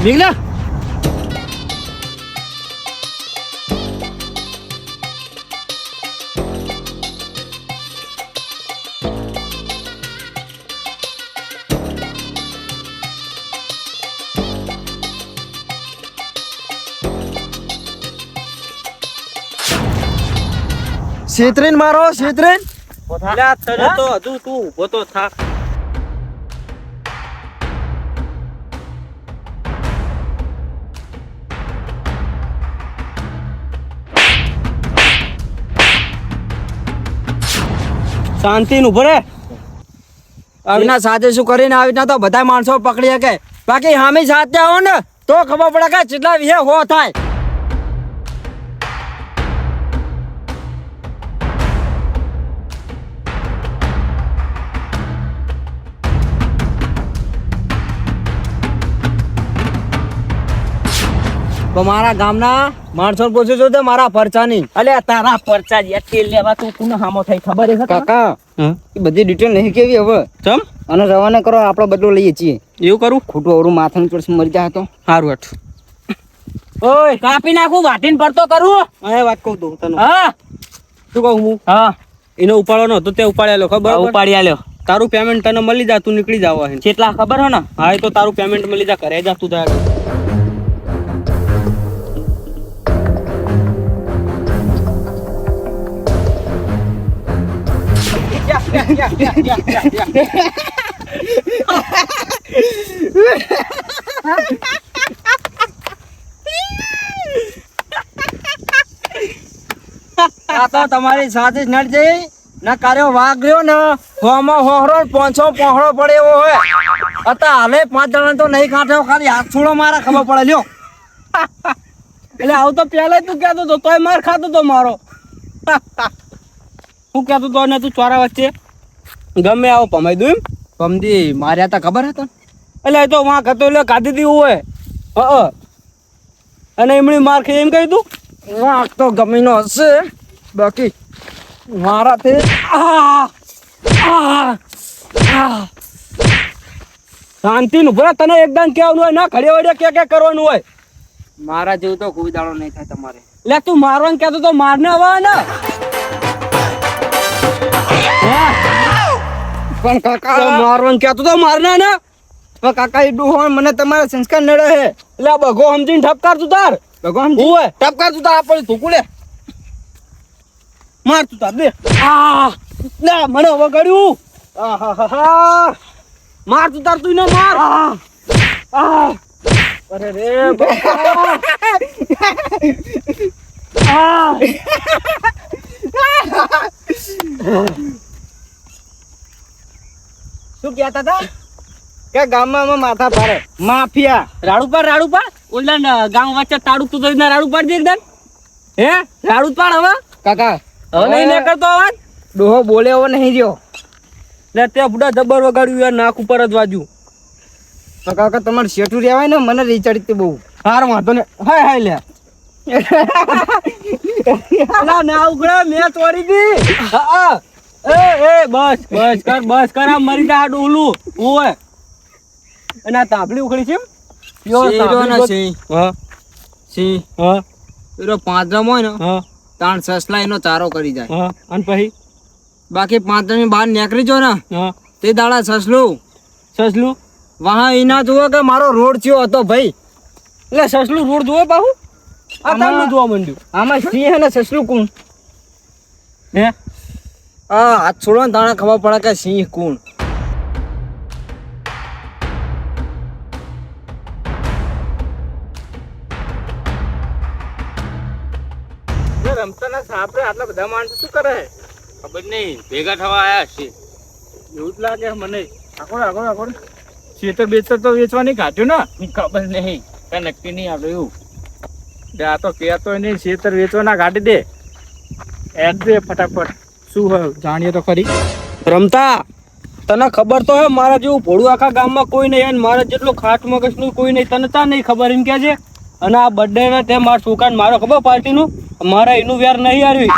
નીકળ્યા છેતરીન મારો છેતરીન તને તો હજુ તું ઉભો તો થા શાંતિ નું ભરે આવીના સાથે શું કરીને આવીના તો બધા માણસો પકડી શકે બાકી હામી સાથે આવો ને તો ખબર પડે કે કેટલા વિહે હો થાય તો મારા ગામના માણસો પૂછ્યું છું તો મારા પરચાની અલે તારા પરચા યાર તેલ લેવા તું કોને હામો થઈ ખબર છે કાકા એ બધી ડિટેલ નહીં કેવી હવે ચમ અને રવાના કરો આપણે બદલો લઈએ છીએ એવું કરું ખોટું અવરું માથાનું ચોરસ મરી જાય તો સારું હટ ઓય કાપી નાખું વાટીને પડતો કરું હવે વાત કહું તું તને હા શું કહું હું હા એનો ઉપાડવાનો હતો તે ઉપાડ્યાલો ખબર ઉપાડી આલ્યો તારું પેમેન્ટ તને મળી જા તું નીકળી જાવ કેટલા ખબર હો ને હા એ તો તારું પેમેન્ટ મળી જા ઘરે જા તું તાર આ તો તમારી સાથે જ નડ જઈ ના કાર્યો વાઘ રહ્યો ને હોમાં હોહરો 500 પહોળો પડે એવો હોય અત્યારે હાલે 5 જણા તો નહીં કાઢ્યો ખાલી હાથ છોડો મારા ખબર પડે લ્યો એટલે આવું તો પેલા તું કહેતો તો તોય માર ખાતો તો મારો હું કહેતો તો ને તું ચોરા વચ્ચે ગમે આવો પમાઈ દઉં એમ પમદી માર્યા તા ખબર હતા એટલે એ તો વાં કતો એટલે કાઢી દીધું હોય અને એમની માર ખાઈ એમ કહી તું વાઘ તો ગમીનો હશે બાકી મારા તે શાંતિ નું ભલે તને એકદમ કેવાનું હોય ના ઘડી વડે કે કરવાનું હોય મારા જેવું તો કોઈ દાડો નહીં થાય તમારે એટલે તું મારવાનું કહેતો તો મારને હવે ને પણ કાકા મારવાનું કહેતો તો મારને ને પણ કાકા એ ડૂહો મને તમારા સંસ્કાર નડે હે એટલે આ બગો સમજીને ઠપકાર તું તાર ભગવાન હોય ટપકાર તું તાર આપણે ધોકું લે માર તું તાર દે લે મને વગાડ્યું માર તું તાર તું ને માર અરે રે શું કહેતા હતા કે ગામમાં માથા પાડે માફિયા રાડુ પાડ ઓલા ગામ વચ્ચે તાડું તું તો રાડુ પાડ દે એકદમ હે રાડુ પાડ હવે કાકા હવે નહીં નીકળતો અવાજ ડોહો બોલે હવે નહીં રહ્યો લે તે બુડા જબર વગાડ્યું યાર નાક ઉપર જ વાજ્યું તો કાકા તમારે શેઠું રહેવાય ને મને રીચડી બહુ હાર વાંધો ને હાય લે ના ના ઉગડા મેં તોડી દી એ બસ કર આ મરી જા ડોલું ઓય અને આ તાંબલી ઉખડી છે સિંહ પેલો પાંદરમ હોય ને તાણ સસલા એનો ચારો કરી જાય અને પછી બાકી પાંદરમ બહાર નીકળી જો ને તે દાડા સસલું વાહ એના જુઓ કે મારો રોડ થયો હતો ભાઈ એટલે સસલું રોડ જોવે બાહુ આ તમને જોવા માંડ્યું આમાં સિંહ અને સસલું કોણ હે હાથ છોડો ને તાણે ખબર પડે કે સિંહ કોણ રમતાના સાપરે આટલા બધા માણસો શું કરે ખબર નહીં ભેગા થવા આયા છે એવું જ લાગે મને આગળ ખેતર બેતર તો વેચવાની કાઢ્યું ને ખબર નહીં કઈ નક્કી નહીં આપણે એવું આ તો કહેતો નહીં ખેતર વેચવાના કાઢી દે એડ દે ફટાફટ શું હોય જાણીએ તો ખરી રમતા તને ખબર તો હે મારા જેવું ભોળું આખા ગામમાં કોઈ નહીં અને મારા જેટલું ખાટ મગજનું કોઈ નહીં તને તા નહીં ખબર એમ કે છે અને આ બર્થડે ને તે મારા છોકરાને મારો ખબર પાર્ટીનું મારા એનું વ્યાર નહીં આવી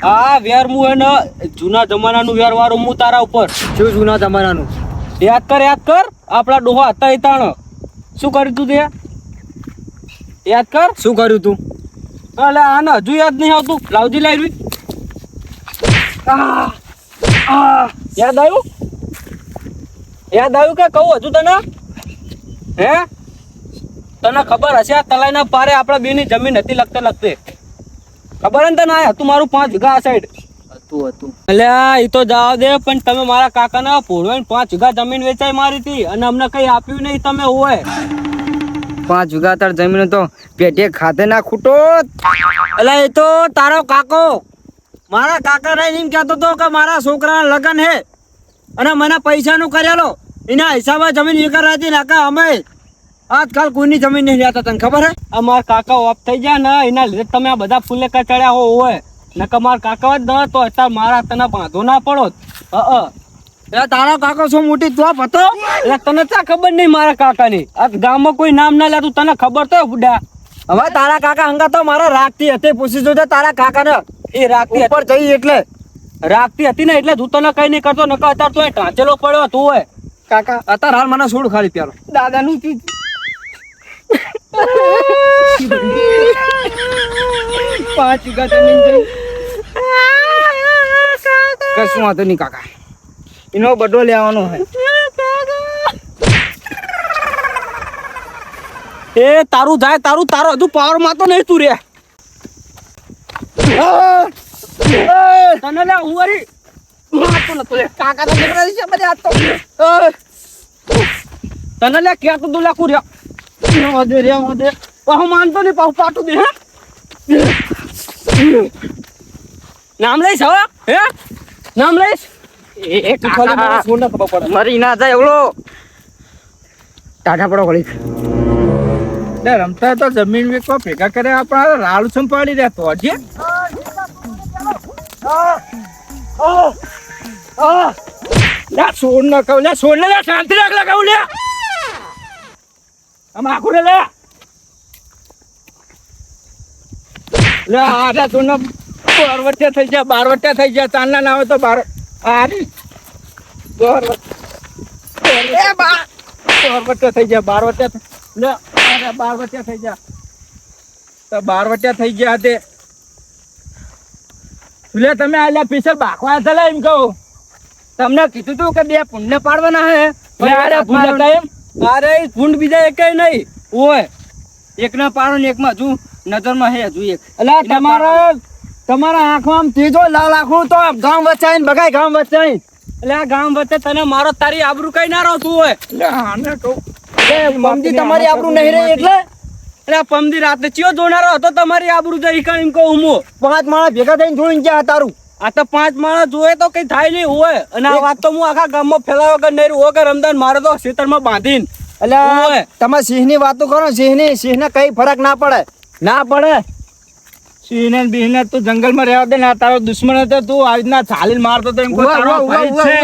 આ વ્યાર હું એને જૂના જમાનાનું વ્યાર વાળું હું તારા ઉપર શું જૂના જમાનાનું યાદ કર આપણા ડોહા હતા તાણ શું કર્યું તું તે યાદ કર. શું કર્યું તું? અલે આને હજુ યાદ નહીં આવતું. લાવજી લાવી. યાદ આવ્યું? યાદ આવ્યું કે કહું હજુ તને? હે? તને ખબર હશે આ તલાઈના પારે આપણા બેની જમીન હતી લગતે. ખબર ને તને? આ હતું મારું 5 વીઘા આ સાઈડ. હતું. અલ્યા એ તો જવા દે, પણ તમે મારા કાકાને પોળવાઈને 5 વીઘા જમીન વેચાઈ મારી હતી અને અમને કઈ આપ્યું નહીં તમે હોય. 5 વીઘા તાર જમીન તો પેટે ખાતે ના ખૂટો. એટલે એ તો તારો કાકો મારા કાકાને એમ કહેતો હતો કે મારા છોકરાના લગ્ન હે અને મને પૈસાનું કરેલો એના હિસાબે જમીન વેચાઈ હતી ને કે અમે આજકાલ કોઈની જમીન નહીં લેતા. તને ખબર હે? આ મારા કાકા ઓફ થઈ ગયા ને એના લીધે તમે આ બધા ફૂલે કચડ્યા હોય. નકર મારા કાકા જ ન તો અત્યારે મારા તને બાંધો ના પડો. એટલે તારો કાકો શું મોટી તોપ હતો? એટલે તને ક્યાં ખબર નહીં મારા કાકાની? આ ગામમાં કોઈ નામ ના લેતું તને ખબર તો બુડા. હવે તારા કાકા હંગા તો મારા રાખતી હતી. પૂછી જોજે તારા કાકાને. એ રાખતી ઉપર જઈ એટલે રાખતી હતી ને એટલે તું તને કઈ નહીં કરતો. નકર અત્યારે તું ટાંચેલો પડ્યો તું હોય. કાકા અત્યારે હાલ મને છોડ ખાલી પ્યારો દાદાનું 5 વીઘા જમીન જઈ કશું વાંધો નહીં કાકા, એનો બદલો લેવાનો હે. એ તારું જાય તારું હજુ પાવર માં તો નહીં તું રે. તને લે ઉવારી મારતો નતો લે. કાકા તો નીકળે છે બધે આ તો. તને લે ક્યાં તો દુલા કુર્યા રેવા દે. હું માનતો નહીં પાછું પાટું દે. નામ લઈશ હવે? હે નામ લઈશ? એ કાકા છોડ ના ખબર પડે. મરી ના જાય એવડો ટાઢા પડો ગળી. રમતા તો જમીન વેચવા ભેગા કરે આપણા રાડુ સંભાળી રહ્યા તો હજી છોડ ના કહું લે, છોડ ને લે, શાંતિ રાખ લે કહું લે. આમ આખું લે લે આઠા તું ને 12 વટ્યા થઈ ગયા, 12 વટ્યા થઈ ગયા. ચાંદના ના હોય તો 12 આરી 12 વટ્યા થઈ ગયા, 12 વટ્યા લે. 12 વટ્યા થઈ ગયા તો 12 વટ્યા થઈ ગયા તે લે. તમે આલ્યા પીસર બાખવા હતા એમ કહું. તમને કીધું તું કે 2 પુણ્ય પાડવાના હે. લે અરે ભૂંડ હતા એમ. અરે ભૂંડ બીજા એકેય નહીં ઓય. એકના પાડો ને એકમાં હજુ નજરમાં હે હજુ એક. એટલે તમારા આંખમાં આમ ત્રીજો લાલ આખું તો ગામ વચાઈને બગાય ગામ વચાઈને. એટલે આ ગામ વચ્ચે તને મારો તારી આબરૂ કઈ ના રહતું હોય. લે આને કહું મમજી તમારી આબરૂ નહીં રહી એટલે પમદી રાતે ચિયો જોનારો હતો તમારી આબરૂ જઈ કણ એમ કહું હું. 5 માણસ ભેગા થઈને જોઈને ગયા તારું. આ તો 5 માણસ જોયે તો કઈ થાય નહીં હોય. અને આ વાત તો હું આખા ગામમાં ફેલાવો કે નહીં રહ્યો કે રમદાન મારે તો ખેતરમાં બાંધીને એટલે તમે સિંહની વાતો કરો. સિંહને કઈ ફરક ના પડે. સિંહ ને બિહ ને તું જંગલમાં રહેવા દે ને. આ તારો દુશ્મન હતો, તું આવી રીતના ચાલીને મારતો તો એમ કોઈ તારો ભાઈ છે.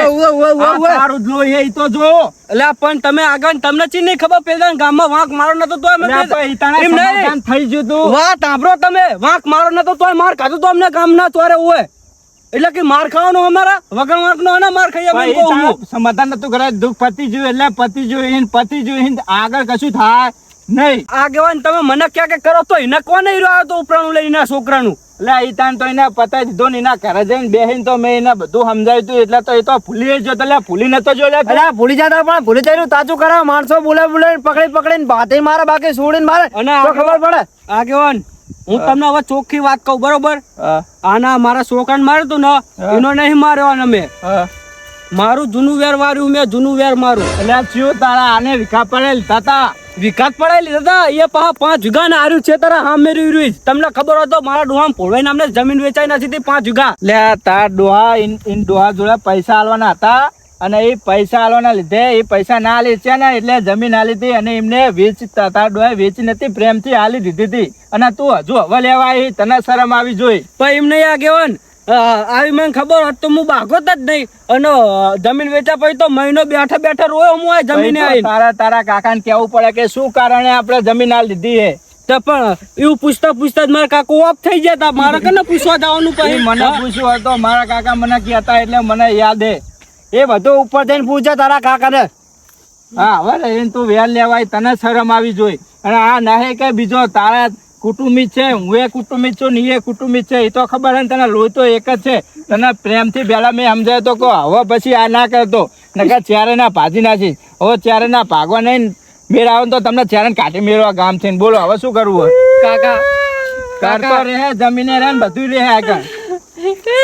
આ તારું જ લોહી હે, ઈ તો જો. એટલે પણ તમે આગળ તમને ચી નહીં ખબર પેલા ગામમાં વાંક મારો નતો તોય લે ભાઈ, તારા સમાધાન થઈ ગયું તું. વાત સાંભળો તમે. વાંક મારો નતો તોય માર ખાધું તો અમને ગામના તોરે હોય. એટલે કે માર ખાવાનો અમારા વગર વાંક નો માર ખાઈએ ભાઈ, તારું સમાધાન નતું કરે. દુઃખ પતી ગયું એટલે પતી ગયું. આગળ કશું થાય નહીં. આગેવાન તમે મને ક્યાં કે કરો તો એને કોને હીરો આવ્યો તો ઉપરાણું લઈને છોકરાનું. એટલે ઈ તાન તો એને પતાઈ દીધો ને એના ઘરે જઈને બેહીને તો મેં એને બધું સમજાવ્યું તું. એટલે તો એ તો ભૂલી ગયો. એટલે ભૂલી નતો જો. એટલે ભૂલી જતા પણ ભૂલી જાય તાચું કરાવે. માણસો બોલે પકડીને બાતે મારે બાકી છોડીને મારે અને તો ખબર પડે. આગેવાન હું તમને હવે ચોખ્ખી વાત કહું બરોબર. આના મારા છોકરાને માર્યું તું ને એનો નહીં માર્યો અને મેં મારું જૂનું વેર વાર્યું. મેં જૂનું વેર મારું. એટલે ચિયો તારા આને વિખા પડે લીધા તા. વિકાસ પડાવી લીધા હતા. એ પાછા 5 વીઘા ને હાર્યું છે તારા હા મેરી રૂઈ. તમને ખબર હતો મારા ડોહા ભોળવાઈ નામને જમીન વેચાઈ નથી 5 વીઘા. લે તાર ડોહા ઇન ડોહા જોડે પૈસા આલવાના હતા અને એ પૈસા આલવાના લીધે એ પૈસા ના આલી છે ને એટલે જમીન આલી હતી અને એમને તાર ડોહા વેચી નથી, પ્રેમથી આલી દીધી હતી. અને તું હજુ હવે લેવા આવી, તને શરમ આવી જોઈ. પણ એમ નહીં આગેવાન આવી મને ખબર હોત તો હું ભાગો જ નહીં. અને જમીન વેચા પછી તો મહિનો બેઠા રોયો હું આ જમીને આવીને. તારા કાકાને કેવું પડે કે શું કારણે આપણે જમીન આલી દીધી હે. તો પણ એવું પૂછતા જ મારા કાકો ઓફ થઈ ગયા હતા. મારે કને પૂછવા જવાનું પછી મને પૂછ્યું હતો. મારા કાકા મને કહેતા એટલે મને યાદ હે. એ બધું ઉપર જઈને પૂછે તારા કાકાને. હા હવે રહીને તું વેલ લેવાય, તને શરમ આવી જોઈ. અને આ નહે કે બીજો તારા કુટુંબી છે, હું એ કુટુંબી છું ને એ કુટુંબી છે, એ તો ખબર હે ને, તને લોહી તો એક જ છે. તને પ્રેમથી પહેલા મેં સમજાય તો કહો, હવે પછી આ ના કરતો નકર ચારે ના ભાજી નાખી. હવે ચારે ના ભાગવા નહીં મેળ આવે તો તમને ચારે કાઢી મેળવા ગામ થઈને. બોલો હવે શું કરવું હોય? કાકા કરતો રહે, જમીને રહે ને બધું રહે આગળ.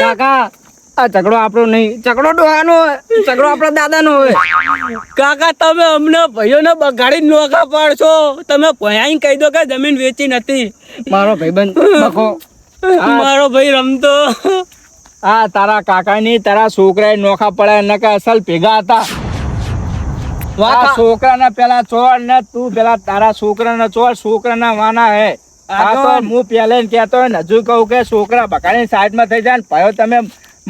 કાકા આ ઝઘડો આપણો નહીં, ઝઘડો ડોહાનો હોય, ઝઘડો આપણા દાદાનો હોય. કાકા તમે અમને ભાઈઓને બગાડીને નોખા પાડશો. તમે ભયાઈ કહી દો કે જમીન વેચી નથી. મારો ભાઈબંધ બખો. મારો ભાઈ રમતો. આ તારા કાકાની તારા છોકરા નોખા પડ્યા નકા અસલ ભેગા હતા. આ છોકરાના પેલા ચોર ને તું પેલા તારા છોકરાના ચોર, છોકરાના વાના હે. આ તો હું પેલે કેતો હોય ને હજુ કહું કે છોકરા બકાડી સાઈડમાં થઈ જાય ને ભાઈઓ તમે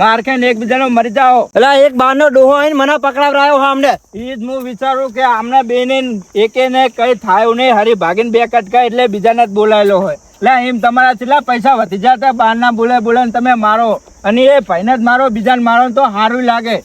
માર ખાઈને એકબીજાનો મરી જાઓ. એટલે એક બારનો ડોહો આવીને મને પકડાવરાયો હા અમને. ઈ જ હું વિચારું કે આમને બેને એકે ને કઈ થાય નહીં, હરી ભાગીને બે કટકા એટલે બીજાને જ બોલાયેલો હોય. એટલે એમ તમારા કેટલા પૈસા વધી જતા, બહારના બોલે ને તમે મારો, અને એ ભાઈને જ મારો, બીજાને મારો તો સારું લાગે.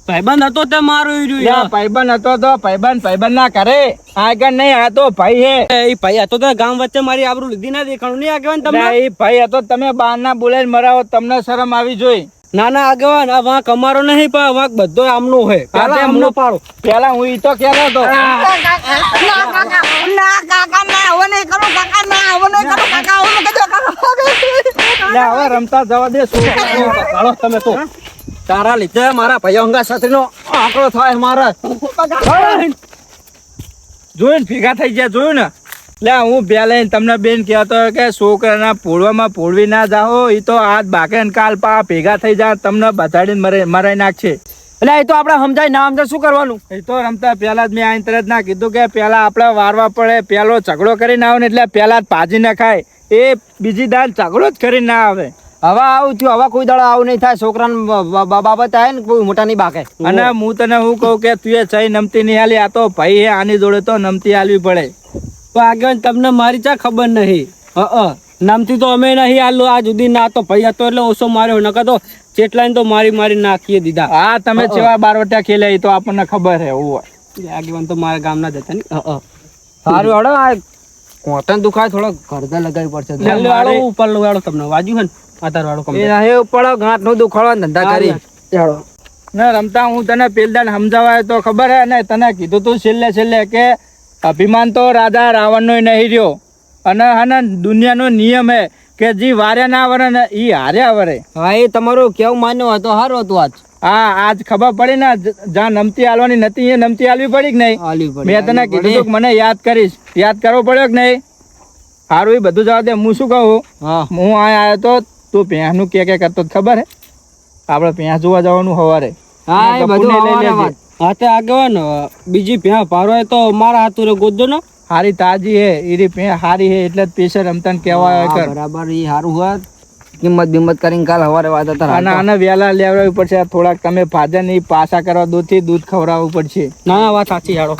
ભાઈબંધ હતો તે મારું રહ્યું. ભાઈબંધ હતો તો ભાઈબંધ ના કરે, આગળ નહીં. આ તો ભાઈ હે. એ ભાઈ હતો તો ગામ વચ્ચે મારી આબરૂ લીધી ના દેખાણું નહીં આગેવાન તમને. એ ભાઈ હતો, તમે બહારના બોલાઈને મરાવો, તમને શરમ આવી જોઈ. ના ના આગેવાન આ વાંક અમારો નહીં પણ વાંક બધો આમનો હોય. પેલા આમનો પાડો. પેલા હું ઈ તો કેતો હતો. હવે રમતા જવા દે. કાળો તમે તો તારા લીધે મારા ભાઈઓ અંગા સાથેનો આંકડો થાય મારા. જોયું ને ભેગા થઈ ગયા, જોયું ને. લે હું પેલા તમને બેન કહેતો કે છોકરાના પોળવામાં પોળવી ના જાઓ, એ તો આજ બાકે ને કાલ પા ભેગા થઈ જાય તમને બધાડીને મરાઈ નાખશે. એટલે એ તો આપણે સમજાય ના સમજાય શું કરવાનું? એ તો રમતા પેલા જ મેં આઈને તરત ના કીધું કે પેલા આપણે વારવા પડે, પેલો ઝઘડો કરીને આવે ને એટલે પેલા જ ભાજી ના ખાય. એ બીજી દાલ ઝઘડો જ કરીને ના આવે. હવે આવું થયું, હવે કોઈ દાડો આવું નહીં થાય. છોકરાને બાબત આવે ને કોઈ મોટા નહીં બાકે. અને હું તને હું કહું કે તું એ સહી નમતી નહીં હાલી, આ તો ભાઈ હે, આની જોડે તો નમતી હાલવી પડે. પણ આગેવાન તમને મારી ચા ખબર નહીં. નામથી તો અમે નહીં આલો આ સુધી. ના તો ભાઈ હતો એટલે ઓછો માર્યો, નકર તો ચેટલાને તો મારી નાખીએ દીધા. હા તમે જેવા બારવટિયા ખેલે એ તો આપણને ખબર હે. એવું હોય આગેવાન તો મારા ગામના જ હતા ને. સારું હડો, આ કોટન દુખાય થોડો ઘરદા લગાવી પડશે. ઉપર વાળો તમને વાજ્યું હે ને આધાર વાળો એ પડો ગાંઠ નો દુખાડો ધંધા કરી. ને રમતા હું તને પેલદાન સમજાવાય તો ખબર હે ને, તને કીધું તું છેલ્લે કે અભિમાન તો રાજા રાવણનો નહીં રહ્યો. અને હા દુનિયાનો નિયમ હે કે જે વારે ના વરે ને ઈ હાર્યા વરે. હા એ તમારું કેવું માન્યું હોય તો સારું હતું આજ. હા આજ ખબર પડી ને, જ્યાં નમતી હાલવાની નથી એ નમતી હાલવી પડી કે નહીં. મેં તને કીધું કે મને યાદ કરીશ, યાદ કરવો પડ્યો કે નહીં. સારું એ બધું જવા દે. હું શું કહું, હું આવ્યો તો તું ભેંસનું કે કરતો ખબર હે? આપણે ભેંસ જોવા જવાનું સવારે. હા એ બધું હાથે આગેવાન બીજી ભેંસ ભારો હોય તો મારા હાથું રે ગોદજો ને. હારી તાજી હે, ઈરી ભેંસ હારી હે એટલે પેશર રમતા કહેવાય કર. બરાબર એ સારું હોય. કિંમત કરીને કાલ સવારે વાત હતા. આને વેલા લેવડાવવી પડશે. થોડાક તમે ભાજન પાછા કરવા દૂધ ખવડાવવું પડશે. ના વાત સાચી. હાડો